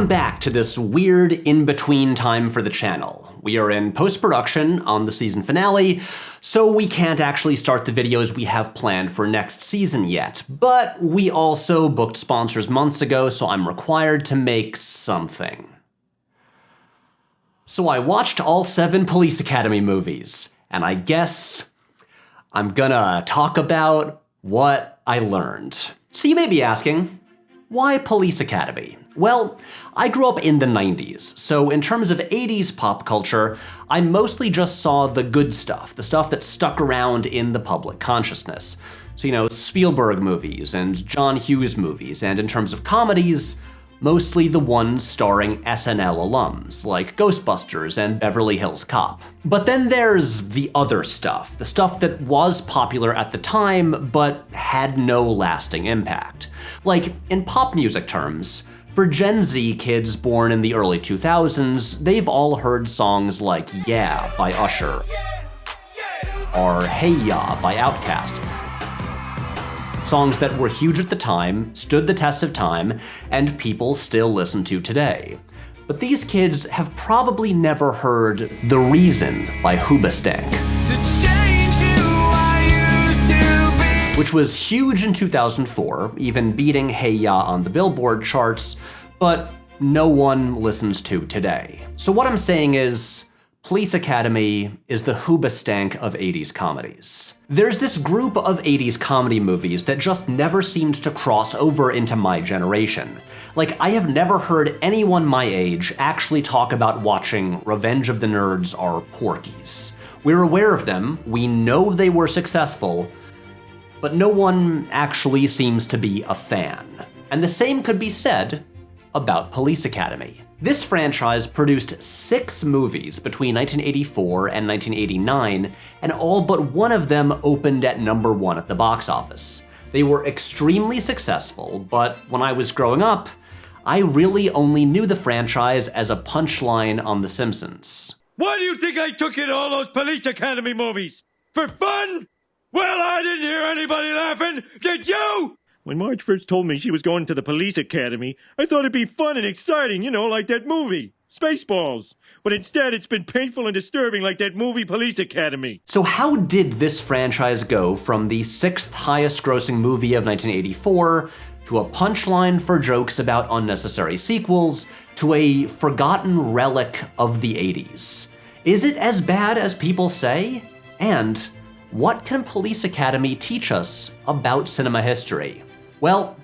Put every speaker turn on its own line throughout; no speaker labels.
Welcome back to this weird in-between time for the channel. We are in post-production on the season finale, so we can't actually start the videos we have planned for next season yet. But we also booked sponsors months ago, so I'm required to make something. So I watched all 7 Police Academy movies, and I guess I'm gonna talk about what I learned. So you may be asking, why Police Academy? Well, I grew up in the 90s, so in terms of 80s pop culture, I mostly just saw the good stuff, the stuff that stuck around in the public consciousness. So, you know, Spielberg movies and John Hughes movies, and in terms of comedies, mostly the ones starring SNL alums, like Ghostbusters and Beverly Hills Cop. But then there's the other stuff, the stuff that was popular at the time, but had no lasting impact. Like, in pop music terms, for Gen Z kids born in the early 2000s, they've all heard songs like Yeah by Usher, or Hey Ya by Outkast. Songs that were huge at the time, stood the test of time, and people still listen to today. But these kids have probably never heard The Reason by Hoobastank, which was huge in 2004, even beating Hey Ya on the Billboard charts, but no one listens to today. So what I'm saying is, Police Academy is the Hoobastank of 80s comedies. There's this group of 80s comedy movies that just never seems to cross over into my generation. Like, I have never heard anyone my age actually talk about watching Revenge of the Nerds or Porky's. We're aware of them, we know they were successful, but no one actually seems to be a fan. And the same could be said about Police Academy. This franchise produced 6 movies between 1984 and 1989, and all but one of them opened at #1 at the box office. They were extremely successful, but when I was growing up, I really only knew the franchise as a punchline on The Simpsons.
Why do you think I took you to all those Police Academy movies? For fun? Well, I didn't hear anybody laughing, did you? When Marge first told me she was going to the Police Academy, I thought it'd be fun and exciting, you know, like that movie, Spaceballs. But instead, it's been painful and disturbing like that movie Police Academy.
So how did this franchise go from the 6th highest grossing movie of 1984 to a punchline for jokes about unnecessary sequels to a forgotten relic of the 80s? Is it as bad as people say? And what can Police Academy teach us about cinema history? Well,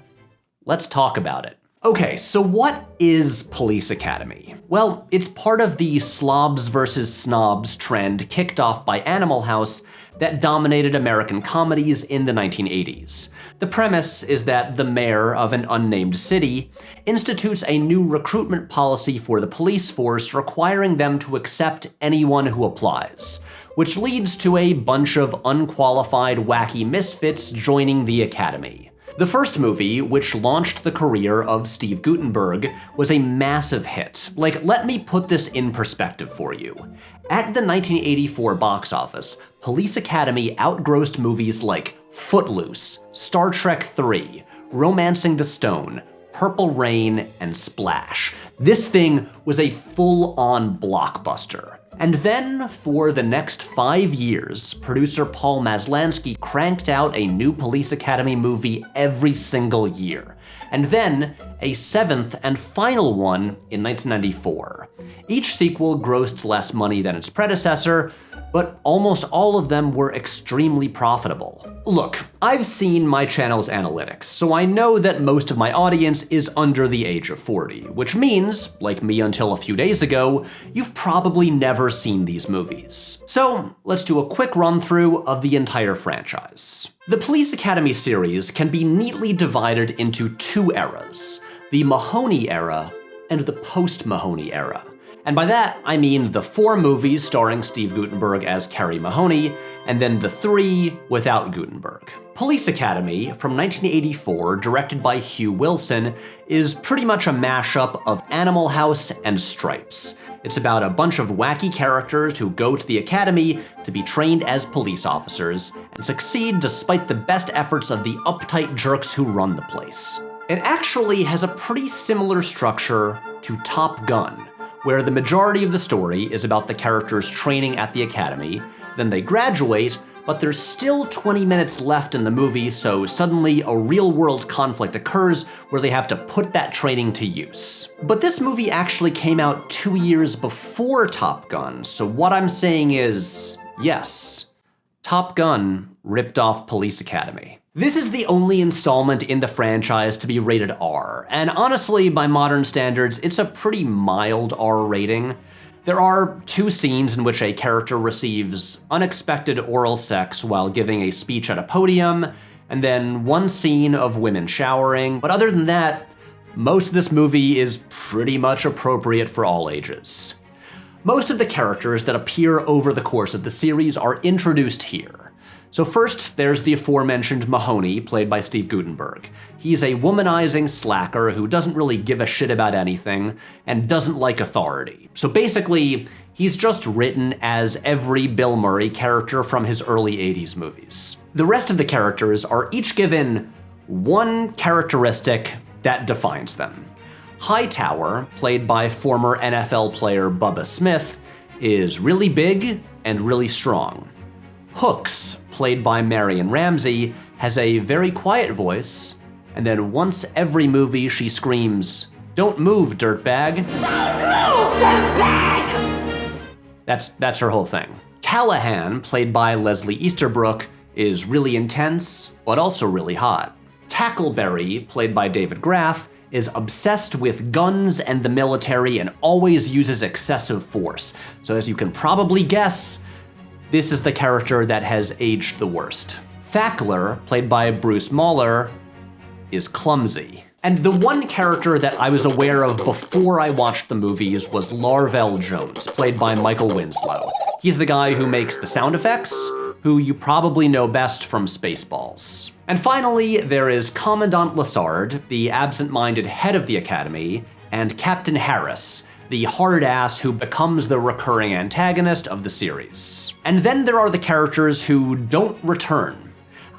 let's talk about it. Okay, so what is Police Academy? Well, it's part of the slobs versus snobs trend kicked off by Animal House that dominated American comedies in the 1980s. The premise is that the mayor of an unnamed city institutes a new recruitment policy for the police force requiring them to accept anyone who applies, which leads to a bunch of unqualified wacky misfits joining the academy. The first movie, which launched the career of Steve Guttenberg, was a massive hit. Like, let me put this in perspective for you. At the 1984 box office, Police Academy outgrossed movies like Footloose, Star Trek III, Romancing the Stone, Purple Rain, and Splash. This thing was a full-on blockbuster. And then, for the next 5 years, producer Paul Maslansky cranked out a new Police Academy movie every single year, and then a 7th and final one in 1994. Each sequel grossed less money than its predecessor, but almost all of them were extremely profitable. Look, I've seen my channel's analytics, so I know that most of my audience is under the age of 40, which means, like me until a few days ago, you've probably never seen these movies. So let's do a quick run through of the entire franchise. The Police Academy series can be neatly divided into 2 eras, the Mahoney era and the post-Mahoney era. And by that, I mean the 4 movies starring Steve Guttenberg as Kerry Mahoney, and then the 3 without Guttenberg. Police Academy, from 1984, directed by Hugh Wilson, is pretty much a mashup of Animal House and Stripes. It's about a bunch of wacky characters who go to the academy to be trained as police officers, and succeed despite the best efforts of the uptight jerks who run the place. It actually has a pretty similar structure to Top Gun, where the majority of the story is about the characters training at the academy, then they graduate, but there's still 20 minutes left in the movie, so suddenly a real-world conflict occurs where they have to put that training to use. But this movie actually came out 2 years before Top Gun, so what I'm saying is, yes, Top Gun ripped off Police Academy. This is the only installment in the franchise to be rated R, and honestly, by modern standards, it's a pretty mild R rating. There are 2 scenes in which a character receives unexpected oral sex while giving a speech at a podium, and then 1 scene of women showering, but other than that, most of this movie is pretty much appropriate for all ages. Most of the characters that appear over the course of the series are introduced here. So first, there's the aforementioned Mahoney, played by Steve Guttenberg. He's a womanizing slacker who doesn't really give a shit about anything and doesn't like authority. So basically, he's just written as every Bill Murray character from his early 80s movies. The rest of the characters are each given 1 characteristic that defines them. Hightower, played by former NFL player Bubba Smith, is really big and really strong. Hooks, played by Marion Ramsey, has a very quiet voice, and then once every movie she screams, "Don't move, dirtbag." Don't move, dirtbag! That's her whole thing. Callahan, played by Leslie Easterbrook, is really intense, but also really hot. Tackleberry, played by David Graff, is obsessed with guns and the military and always uses excessive force. So as you can probably guess, this is the character that has aged the worst. Fackler, played by Bruce Mahler, is clumsy. And the one character that I was aware of before I watched the movies was Larvell Jones, played by Michael Winslow. He's the guy who makes the sound effects, who you probably know best from Spaceballs. And finally, there is Commandant Lassard, the absent-minded head of the Academy, and Captain Harris, the hard ass who becomes the recurring antagonist of the series. And then there are the characters who don't return.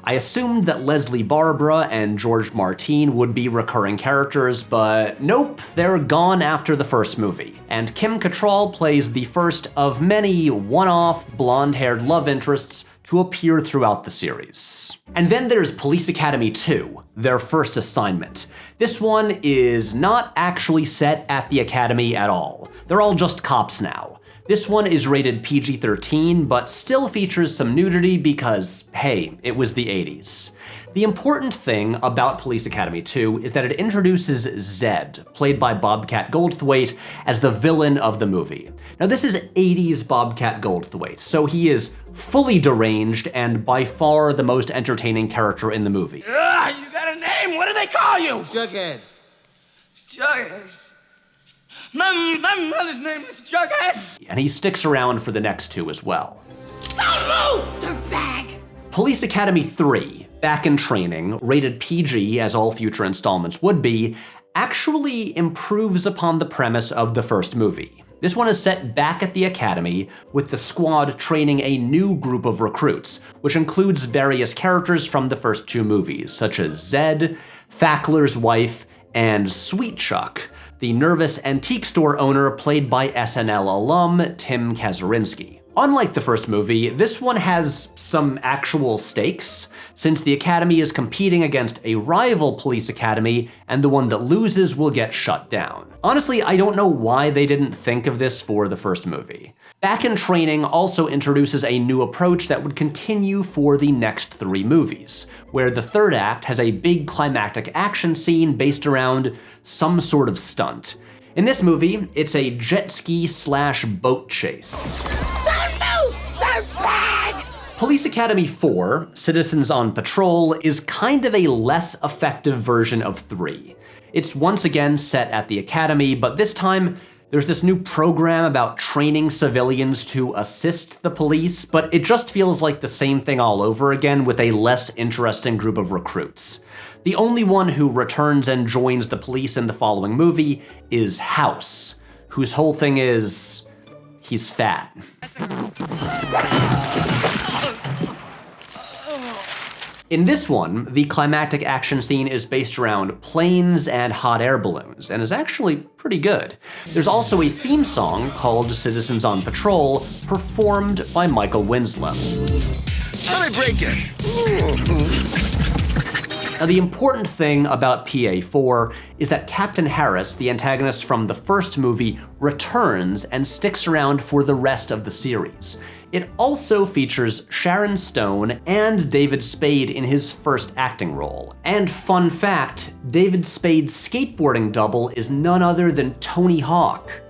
I assumed that Leslie Barbara and George Martin would be recurring characters, but nope, they're gone after the first movie. And Kim Cattrall plays the first of many one-off blonde-haired love interests to appear throughout the series. And then there's Police Academy 2, their first assignment. This one is not actually set at the Academy at all. They're all just cops now. This one is rated PG-13, but still features some nudity because, hey, it was the 80s. The important thing about Police Academy 2 is that it introduces Zed, played by Bobcat Goldthwait, as the villain of the movie. Now this is 80s Bobcat Goldthwait, so he is fully deranged and by far the most entertaining character in the movie.
You got a name? What do they call you?
Jughead.
Jughead. My mother's name is Jughead.
And he sticks around for the next 2 as well.
Don't move, dirtbag!
Police Academy 3, Back in Training, rated PG as all future installments would be, actually improves upon the premise of the first movie. This one is set back at the Academy, with the squad training a new group of recruits, which includes various characters from the first 2 movies, such as Zed, Fackler's wife, and Sweet Chuck, the nervous antique store owner played by SNL alum Tim Kazurinsky. Unlike the first movie, this one has some actual stakes, since the Academy is competing against a rival police academy, and the one that loses will get shut down. Honestly, I don't know why they didn't think of this for the first movie. Back in Training also introduces a new approach that would continue for the next 3 movies, where the third act has a big climactic action scene based around some sort of stunt. In this movie, it's a jet ski / boat chase. Police Academy 4, Citizens on Patrol, is kind of a less effective version of 3. It's once again set at the Academy, but this time there's this new program about training civilians to assist the police, but it just feels like the same thing all over again with a less interesting group of recruits. The only one who returns and joins the police in the following movie is House, whose whole thing is he's fat. In this one, the climactic action scene is based around planes and hot air balloons, and is actually pretty good. There's also a theme song called Citizens on Patrol, performed by Michael Winslow.
Let me break it.
Now, the important thing about PA4 is that Captain Harris, the antagonist from the first movie, returns and sticks around for the rest of the series. It also features Sharon Stone and David Spade in his first acting role. And fun fact, David Spade's skateboarding double is none other than Tony Hawk.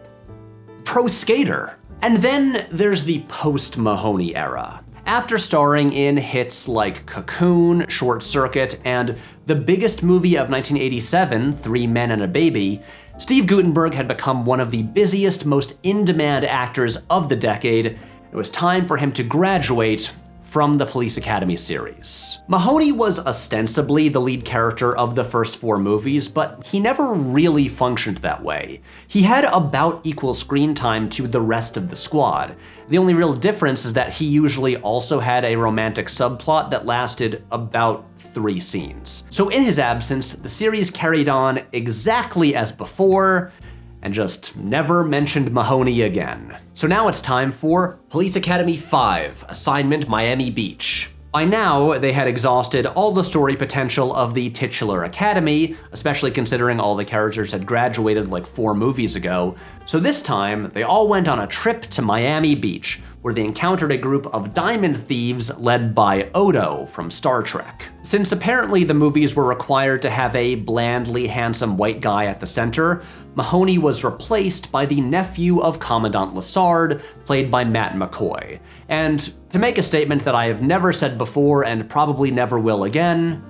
Pro skater. And then there's the post-Mahoney era. After starring in hits like Cocoon, Short Circuit, and the biggest movie of 1987, Three Men and a Baby, Steve Guttenberg had become one of the busiest, most in-demand actors of the decade. It was time for him to graduate from the Police Academy series. Mahoney was ostensibly the lead character of the first 4 movies, but he never really functioned that way. He had about equal screen time to the rest of the squad. The only real difference is that he usually also had a romantic subplot that lasted about 3 scenes. So in his absence, the series carried on exactly as before, and just never mentioned Mahoney again. So now it's time for Police Academy 5, Assignment Miami Beach. By now, they had exhausted all the story potential of the titular academy, especially considering all the characters had graduated like 4 movies ago. So this time, they all went on a trip to Miami Beach, where they encountered a group of diamond thieves led by Odo from Star Trek. Since apparently the movies were required to have a blandly handsome white guy at the center, Mahoney was replaced by the nephew of Commandant Lassard, played by Matt McCoy. And to make a statement that I have never said before and probably never will again,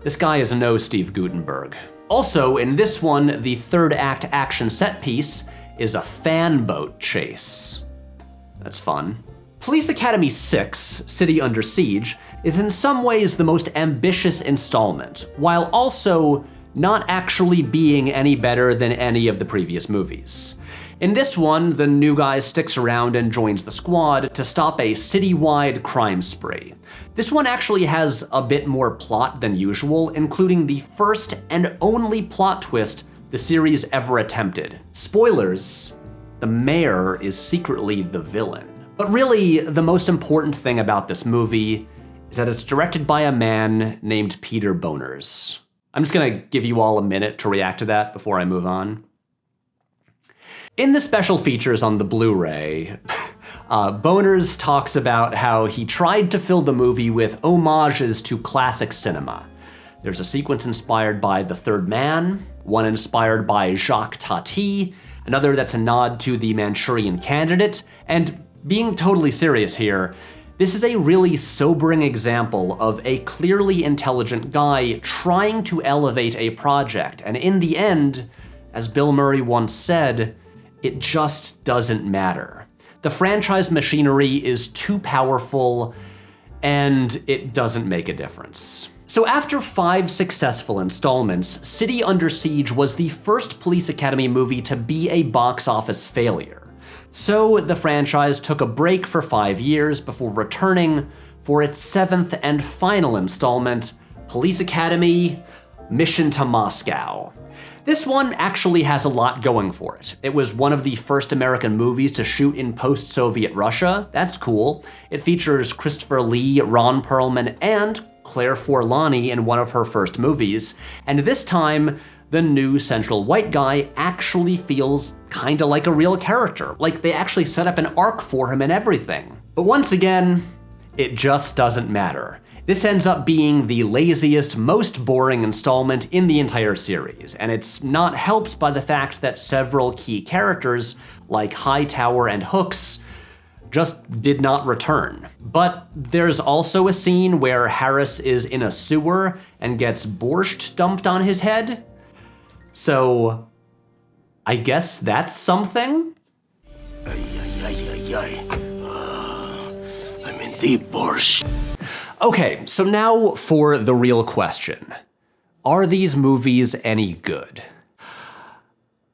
this guy is no Steve Guttenberg. Also, in this one, the third act action set piece is a fan boat chase. That's fun. Police Academy 6, City Under Siege, is in some ways the most ambitious installment, while also not actually being any better than any of the previous movies. In this one, the new guy sticks around and joins the squad to stop a citywide crime spree. This one actually has a bit more plot than usual, including the first and only plot twist the series ever attempted. Spoilers, the mayor is secretly the villain. But really, the most important thing about this movie is that it's directed by a man named Peter Boners. I'm just gonna give you all a minute to react to that before I move on. In the special features on the Blu-ray, Boners talks about how he tried to fill the movie with homages to classic cinema. There's a sequence inspired by The Third Man, one inspired by Jacques Tati, another that's a nod to The Manchurian Candidate, and being totally serious here, this is a really sobering example of a clearly intelligent guy trying to elevate a project, and in the end, as Bill Murray once said, it just doesn't matter. The franchise machinery is too powerful, and it doesn't make a difference. So after 5 successful installments, City Under Siege was the first Police Academy movie to be a box office failure. So the franchise took a break for 5 years before returning for its 7th and final installment, Police Academy: Mission to Moscow. This one actually has a lot going for it. It was one of the first American movies to shoot in post-Soviet Russia. That's cool. It features Christopher Lee, Ron Perlman, and Claire Forlani in one of her first movies. And this time, the new central white guy actually feels kinda like a real character. Like they actually set up an arc for him and everything. But once again, it just doesn't matter. This ends up being the laziest, most boring installment in the entire series, and it's not helped by the fact that several key characters, like Hightower and Hooks, just did not return. But there's also a scene where Harris is in a sewer and gets borscht dumped on his head. So, I guess that's something?
I'm in deep borscht.
Okay, so now for the real question. Are these movies any good?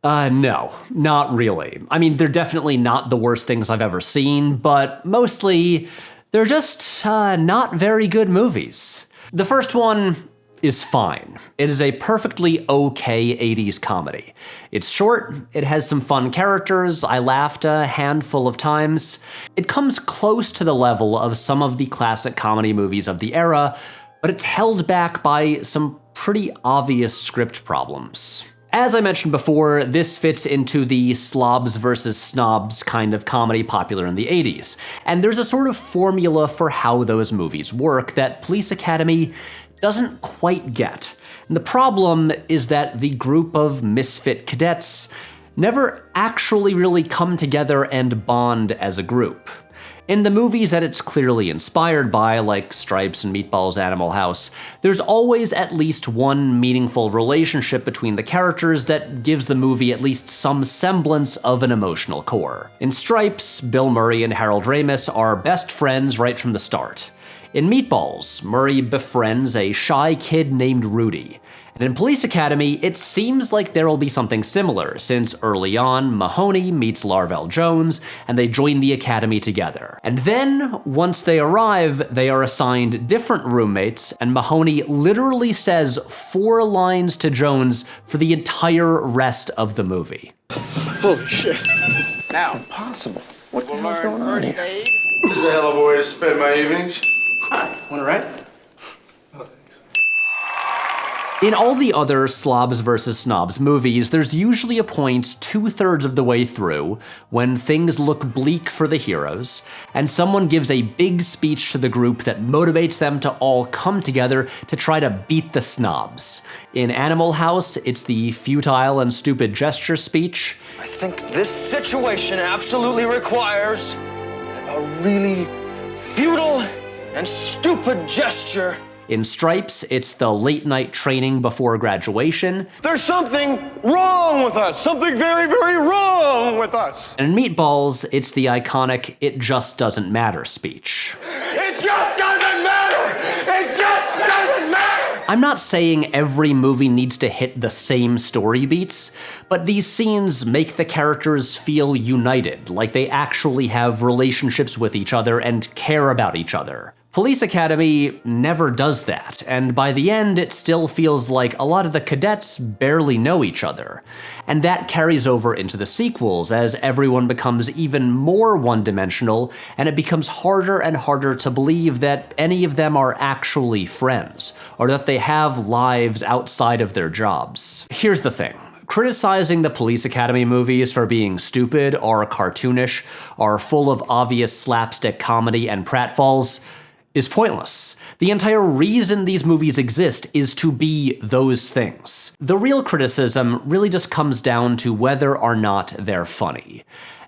No, not really. I mean, they're definitely not the worst things I've ever seen, but mostly, they're just not very good movies. The first one is fine. It is a perfectly okay 80s comedy. It's short, it has some fun characters, I laughed a handful of times. It comes close to the level of some of the classic comedy movies of the era, but it's held back by some pretty obvious script problems. As I mentioned before, this fits into the slobs versus snobs kind of comedy popular in the 80s, and there's a sort of formula for how those movies work that Police Academy doesn't quite get. And the problem is that the group of misfit cadets never actually really come together and bond as a group. In the movies that it's clearly inspired by, like Stripes and Meatballs' Animal House, there's always at least one meaningful relationship between the characters that gives the movie at least some semblance of an emotional core. In Stripes, Bill Murray and Harold Ramis are best friends right from the start. In Meatballs, Murray befriends a shy kid named Rudy. And in Police Academy, it seems like there will be something similar, since early on, Mahoney meets Larvell Jones, and they join the academy together. And then, once they arrive, they are assigned different roommates, and Mahoney literally says 4 lines to Jones for the entire rest of the movie.
Holy shit.
Now, impossible. What the hell's going on here?
This is a hell of a way to spend my evenings.
Wanna ride?
In all the other slobs versus snobs movies, there's usually a point 2/3 of the way through when things look bleak for the heroes, and someone gives a big speech to the group that motivates them to all come together to try to beat the snobs. In Animal House, it's the futile and stupid gesture speech.
I think this situation absolutely requires a really futile and stupid gesture.
In Stripes, it's the late-night training before graduation.
There's something wrong with us. Something very, very wrong with us.
And in Meatballs, it's the iconic "it just doesn't matter" speech.
It just doesn't matter. It just doesn't matter.
I'm not saying every movie needs to hit the same story beats, but these scenes make the characters feel united, like they actually have relationships with each other and care about each other. Police Academy never does that, and by the end it still feels like a lot of the cadets barely know each other. And that carries over into the sequels as everyone becomes even more one-dimensional, and it becomes harder and harder to believe that any of them are actually friends, or that they have lives outside of their jobs. Here's the thing. Criticizing the Police Academy movies for being stupid or cartoonish or full of obvious slapstick comedy and pratfalls is pointless. The entire reason these movies exist is to be those things. The real criticism really just comes down to whether or not they're funny.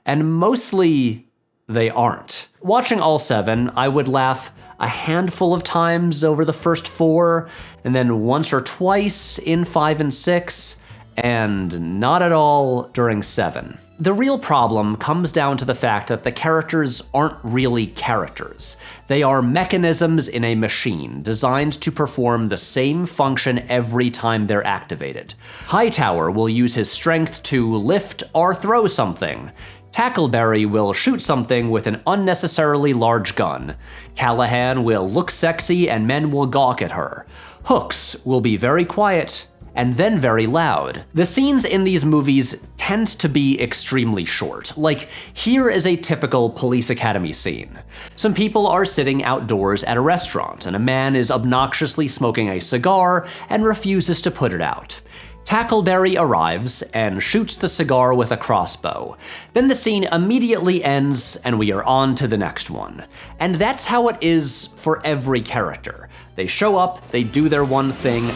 And mostly, they aren't. Watching all 7, I would laugh a handful of times over the first 4, and then once or twice in 5 and 6, and not at all during 7. The real problem comes down to the fact that the characters aren't really characters. They are mechanisms in a machine designed to perform the same function every time they're activated. Hightower will use his strength to lift or throw something. Tackleberry will shoot something with an unnecessarily large gun. Callahan will look sexy and men will gawk at her. Hooks will be very quiet and then very loud. The scenes in these movies tend to be extremely short. Like, here is a typical Police Academy scene. Some people are sitting outdoors at a restaurant, and a man is obnoxiously smoking a cigar and refuses to put it out. Tackleberry arrives and shoots the cigar with a crossbow. Then the scene immediately ends and we are on to the next one. And that's how it is for every character. They show up, they do their one thing,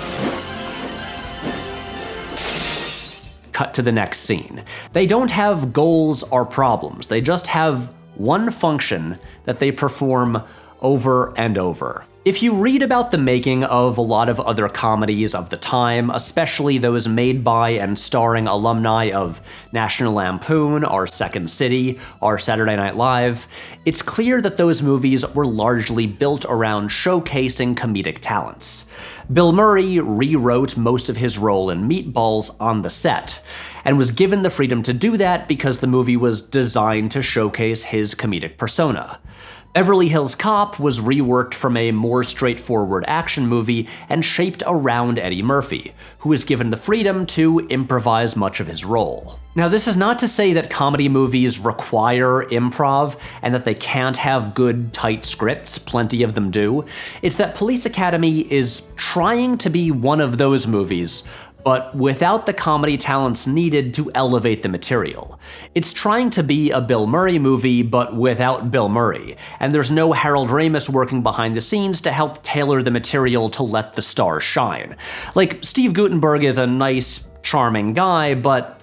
cut to the next scene. They don't have goals or problems. They just have one function that they perform over and over. If you read about the making of a lot of other comedies of the time, especially those made by and starring alumni of National Lampoon or Second City or Saturday Night Live, it's clear that those movies were largely built around showcasing comedic talents. Bill Murray rewrote most of his role in Meatballs on the set, and was given the freedom to do that because the movie was designed to showcase his comedic persona. Beverly Hills Cop was reworked from a more straightforward action movie and shaped around Eddie Murphy, who was given the freedom to improvise much of his role. Now, this is not to say that comedy movies require improv and that they can't have good, tight scripts, plenty of them do. It's that Police Academy is trying to be one of those movies, but without the comedy talents needed to elevate the material. It's trying to be a Bill Murray movie, but without Bill Murray, and there's no Harold Ramis working behind the scenes to help tailor the material to let the stars shine. Like, Steve Guttenberg is a nice, charming guy, but,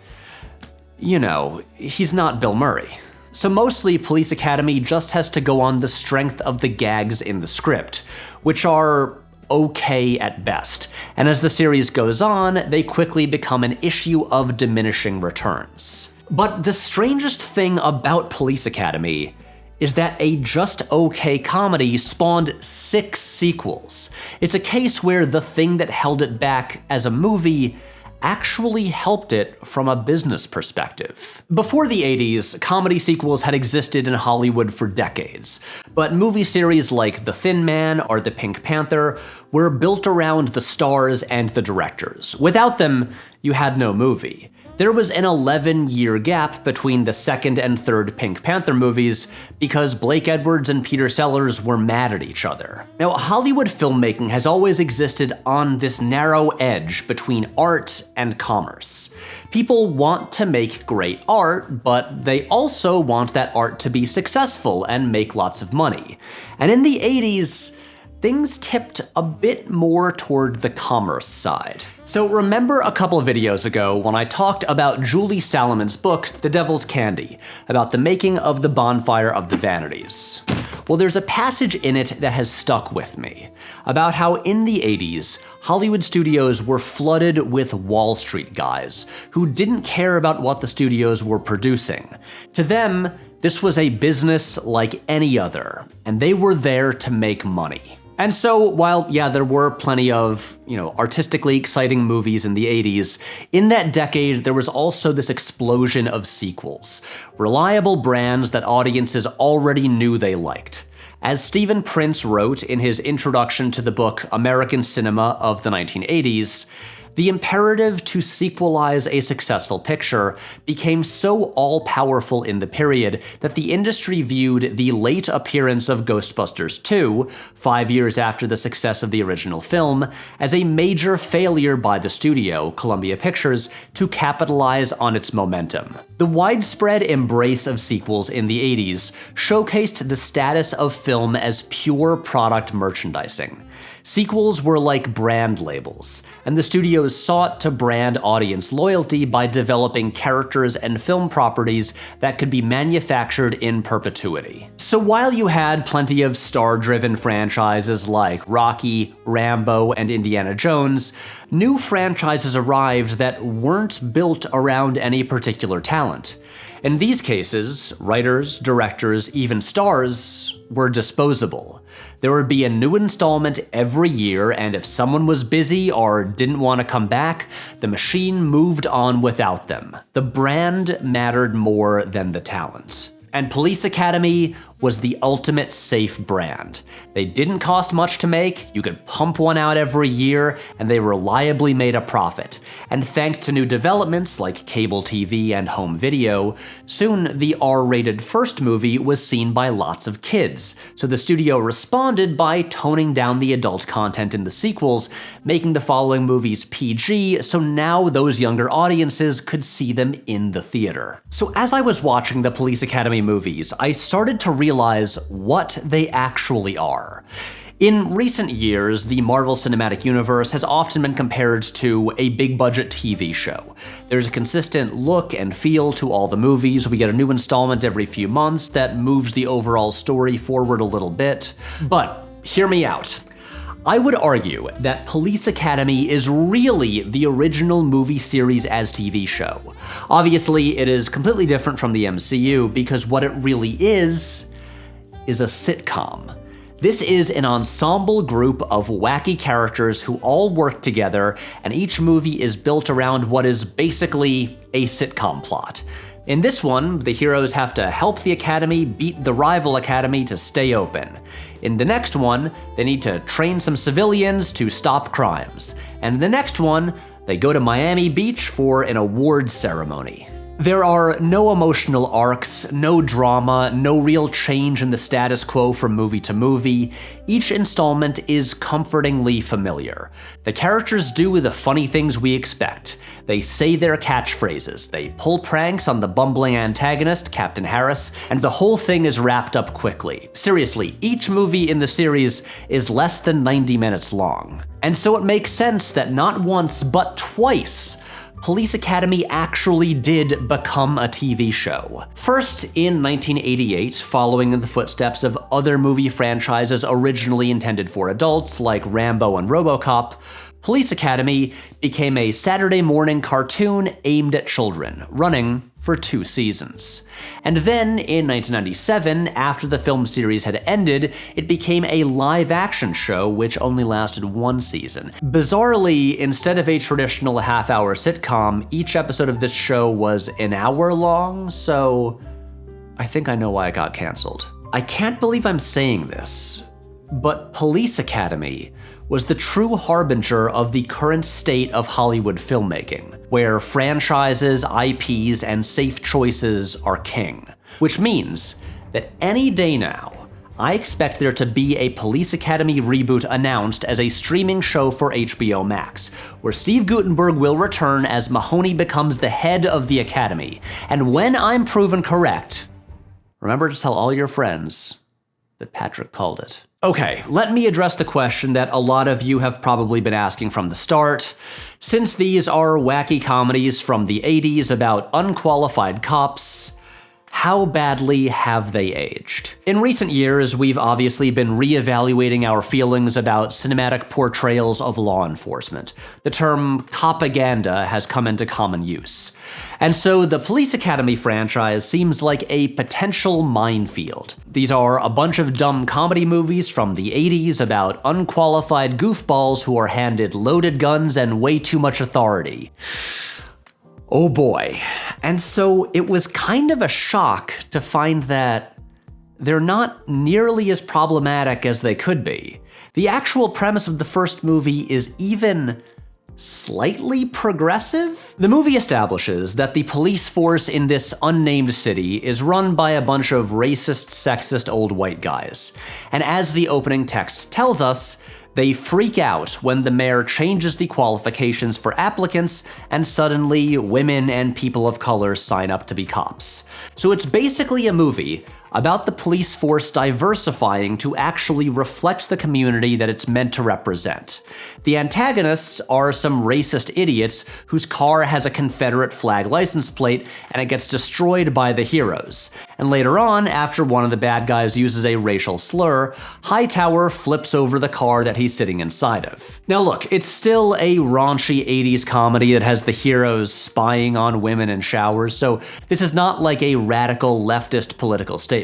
you know, he's not Bill Murray. So mostly, Police Academy just has to go on the strength of the gags in the script, which are okay at best, and as the series goes on, they quickly become an issue of diminishing returns. But the strangest thing about Police Academy is that a just okay comedy spawned 6 sequels. It's a case where the thing that held it back as a movie actually helped it from a business perspective. Before the 80s, comedy sequels had existed in Hollywood for decades, but movie series like The Thin Man or The Pink Panther were built around the stars and the directors. Without them, you had no movie. There was an 11-year gap between the second and third Pink Panther movies because Blake Edwards and Peter Sellers were mad at each other. Now, Hollywood filmmaking has always existed on this narrow edge between art and commerce. People want to make great art, but they also want that art to be successful and make lots of money. And in the 80s, things tipped a bit more toward the commerce side. So remember a couple of videos ago when I talked about Julie Salamon's book, The Devil's Candy, about the making of the Bonfire of the Vanities? Well, there's a passage in it that has stuck with me, about how in the 80s, Hollywood studios were flooded with Wall Street guys who didn't care about what the studios were producing. To them, this was a business like any other, and they were there to make money. And so, while, yeah, there were plenty of, artistically exciting movies in the 80s, in that decade, there was also this explosion of sequels. Reliable brands that audiences already knew they liked. As Stephen Prince wrote in his introduction to the book American Cinema of the 1980s, the imperative to sequelize a successful picture became so all-powerful in the period that the industry viewed the late appearance of Ghostbusters 2, 5 years after the success of the original film, as a major failure by the studio, Columbia Pictures, to capitalize on its momentum. The widespread embrace of sequels in the 80s showcased the status of film as pure product merchandising. Sequels were like brand labels, and the studios sought to brand audience loyalty by developing characters and film properties that could be manufactured in perpetuity. So while you had plenty of star-driven franchises like Rocky, Rambo, and Indiana Jones, new franchises arrived that weren't built around any particular talent. In these cases, writers, directors, even stars were disposable. There would be a new installment every year, and if someone was busy or didn't want to come back, the machine moved on without them. The brand mattered more than the talent. And Police Academy was the ultimate safe brand. They didn't cost much to make, you could pump one out every year, and they reliably made a profit. And thanks to new developments like cable TV and home video, soon the R-rated first movie was seen by lots of kids. So the studio responded by toning down the adult content in the sequels, making the following movies PG, so now those younger audiences could see them in the theater. So as I was watching the Police Academy movies, I started to realize what they actually are. In recent years, the Marvel Cinematic Universe has often been compared to a big-budget TV show. There's a consistent look and feel to all the movies. We get a new installment every few months that moves the overall story forward a little bit. But hear me out. I would argue that Police Academy is really the original movie series as TV show. Obviously, it is completely different from the MCU because what it really is a sitcom. This is an ensemble group of wacky characters who all work together, and each movie is built around what is basically a sitcom plot. In this one, the heroes have to help the academy beat the rival academy to stay open. In the next one, they need to train some civilians to stop crimes. And the next one, they go to Miami Beach for an awards ceremony. There are no emotional arcs, no drama, no real change in the status quo from movie to movie. Each installment is comfortingly familiar. The characters do the funny things we expect. They say their catchphrases, they pull pranks on the bumbling antagonist, Captain Harris, and the whole thing is wrapped up quickly. Seriously, each movie in the series is less than 90 minutes long. And so it makes sense that not once, but twice, Police Academy actually did become a TV show. First, in 1988, following in the footsteps of other movie franchises originally intended for adults, like Rambo and RoboCop, Police Academy became a Saturday morning cartoon aimed at children, running for 2 seasons. And then, in 1997, after the film series had ended, it became a live-action show which only lasted 1 season. Bizarrely, instead of a traditional half-hour sitcom, each episode of this show was an hour long, so I think I know why it got canceled. I can't believe I'm saying this, but Police Academy was the true harbinger of the current state of Hollywood filmmaking, where franchises, IPs, and safe choices are king. Which means that any day now, I expect there to be a Police Academy reboot announced as a streaming show for HBO Max, where Steve Guttenberg will return as Mahoney becomes the head of the Academy. And when I'm proven correct, remember to tell all your friends that Patrick called it. Okay, let me address the question that a lot of you have probably been asking from the start. Since these are wacky comedies from the 80s about unqualified cops, how badly have they aged? In recent years, we've obviously been reevaluating our feelings about cinematic portrayals of law enforcement. The term copaganda has come into common use. And so the Police Academy franchise seems like a potential minefield. These are a bunch of dumb comedy movies from the 80s about unqualified goofballs who are handed loaded guns and way too much authority. Oh boy. And so it was kind of a shock to find that they're not nearly as problematic as they could be. The actual premise of the first movie is even slightly progressive? The movie establishes that the police force in this unnamed city is run by a bunch of racist, sexist old white guys. And as the opening text tells us, they freak out when the mayor changes the qualifications for applicants and suddenly women and people of color sign up to be cops. So it's basically a movie about the police force diversifying to actually reflect the community that it's meant to represent. The antagonists are some racist idiots whose car has a Confederate flag license plate and it gets destroyed by the heroes. And later on, after one of the bad guys uses a racial slur, Hightower flips over the car that he's sitting inside of. Now look, it's still a raunchy 80s comedy that has the heroes spying on women in showers, so this is not like a radical leftist political statement.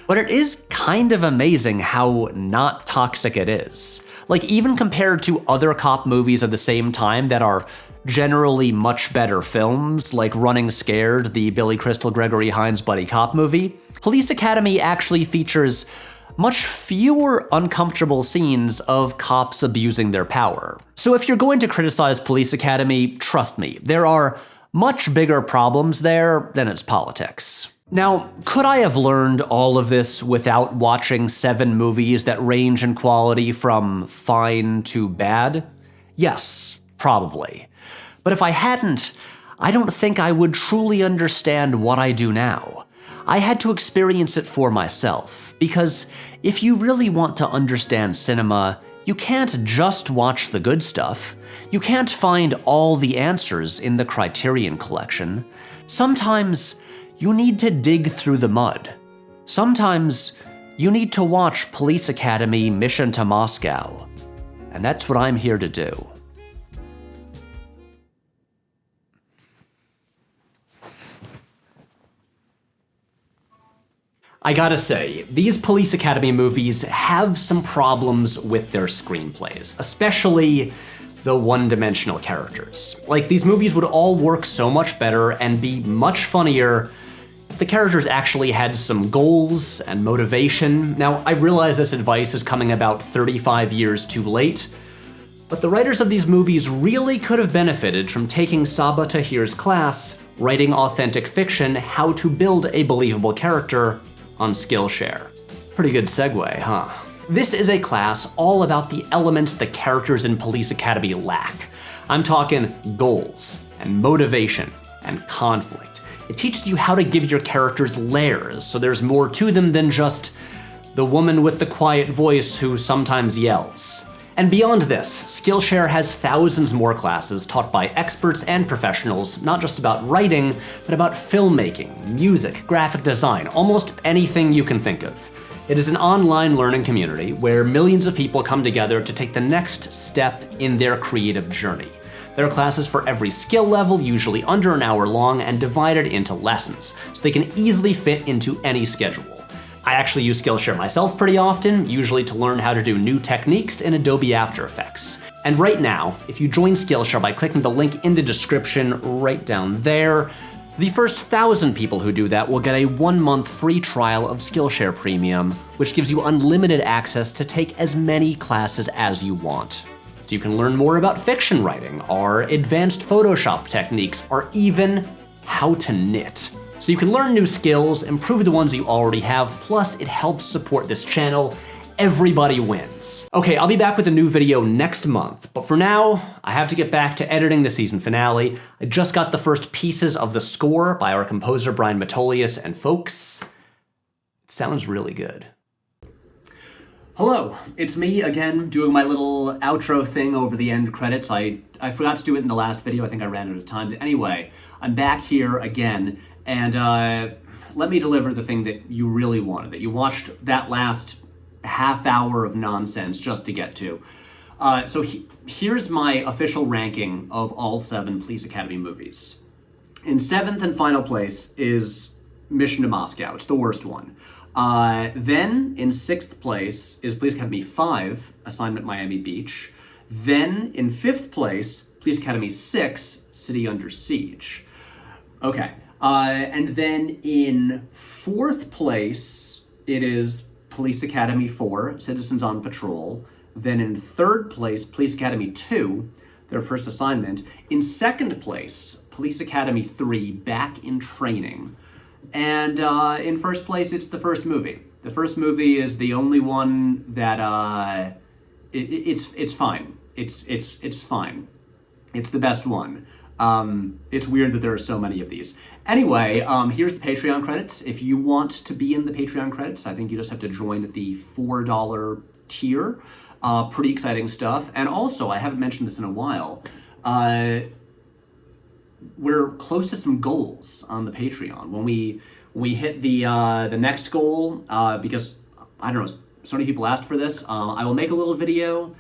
But it is kind of amazing how not toxic it is. Like, even compared to other cop movies of the same time that are generally much better films, like Running Scared, the Billy Crystal Gregory Hines buddy cop movie, Police Academy actually features much fewer uncomfortable scenes of cops abusing their power. So if you're going to criticize Police Academy, trust me, there are much bigger problems there than its politics. Now, could I have learned all of this without watching 7 movies that range in quality from fine to bad? Yes, probably. But if I hadn't, I don't think I would truly understand what I do now. I had to experience it for myself, because if you really want to understand cinema, you can't just watch the good stuff. You can't find all the answers in the Criterion Collection. Sometimes you need to dig through the mud. Sometimes you need to watch Police Academy Mission to Moscow. And that's what I'm here to do. I gotta say, these Police Academy movies have some problems with their screenplays, especially the one-dimensional characters. Like, these movies would all work so much better and be much funnier if the characters actually had some goals and motivation. Now, I realize this advice is coming about 35 years too late, but the writers of these movies really could have benefited from taking Sabaa Tahir's class, Writing Authentic Fiction: How to Build a Believable Character, on Skillshare. Pretty good segue, huh? This is a class all about the elements the characters in Police Academy lack. I'm talking goals, and motivation, and conflict. It teaches you how to give your characters layers, so there's more to them than just the woman with the quiet voice who sometimes yells. And beyond this, Skillshare has thousands more classes taught by experts and professionals, not just about writing, but about filmmaking, music, graphic design, almost anything you can think of. It is an online learning community where millions of people come together to take the next step in their creative journey. There are classes for every skill level, usually under an hour long, and divided into lessons, so they can easily fit into any schedule. I actually use Skillshare myself pretty often, usually to learn how to do new techniques in Adobe After Effects. And right now, if you join Skillshare by clicking the link in the description right down there, the first 1,000 people who do that will get a 1-month free trial of Skillshare Premium, which gives you unlimited access to take as many classes as you want. So you can learn more about fiction writing, or advanced Photoshop techniques, or even how to knit. So you can learn new skills, improve the ones you already have, plus it helps support this channel. Everybody wins. Okay, I'll be back with a new video next month, but for now, I have to get back to editing the season finale. I just got the first pieces of the score by our composer Brian Matolius, and folks, it sounds really good. Hello, it's me again, doing my little outro thing over the end credits. I forgot to do it in the last video, I think I ran out of time. But anyway, I'm back here again, and let me deliver the thing that you really wanted, that you watched that last half hour of nonsense just to get to. So here's my official ranking of all 7 Police Academy movies. In 7th and final place is Mission to Moscow. It's the worst one. Then in 6th place is Police Academy 5, Assignment Miami Beach. Then in 5th place, Police Academy 6, City Under Siege. Okay, and then in 4th place, it is Police Academy 4, Citizens on Patrol. Then in 3rd place, Police Academy 2, their first assignment. In 2nd place, Police Academy 3, Back in Training. And in 1st place, it's the first movie. The first movie is the only one that it's fine. It's fine. It's the best one. It's weird that there are so many of these. Anyway, here's the Patreon credits. If you want to be in the Patreon credits, I think you just have to join at the $4 tier. Pretty exciting stuff. And also, I haven't mentioned this in a while, we're close to some goals on the Patreon. When we hit the next goal, because, I don't know, so many people asked for this, I will make a little video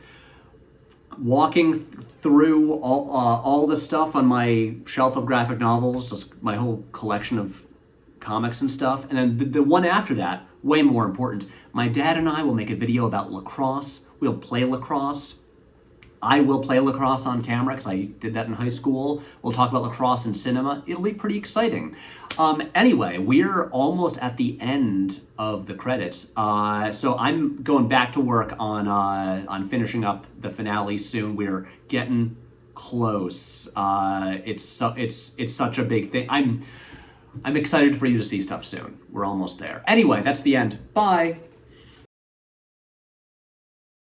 walking through all the stuff on my shelf of graphic novels, just my whole collection of comics and stuff. And then the one after that, way more important, my dad and I will make a video about lacrosse. We'll play lacrosse. I will play lacrosse on camera because I did that in high school. We'll talk about lacrosse in cinema. It'll be pretty exciting. Anyway, we're almost at the end of the credits. So I'm going back to work on finishing up the finale soon. We're getting close. It's such a big thing. I'm excited for you to see stuff soon. We're almost there. Anyway, that's the end. Bye.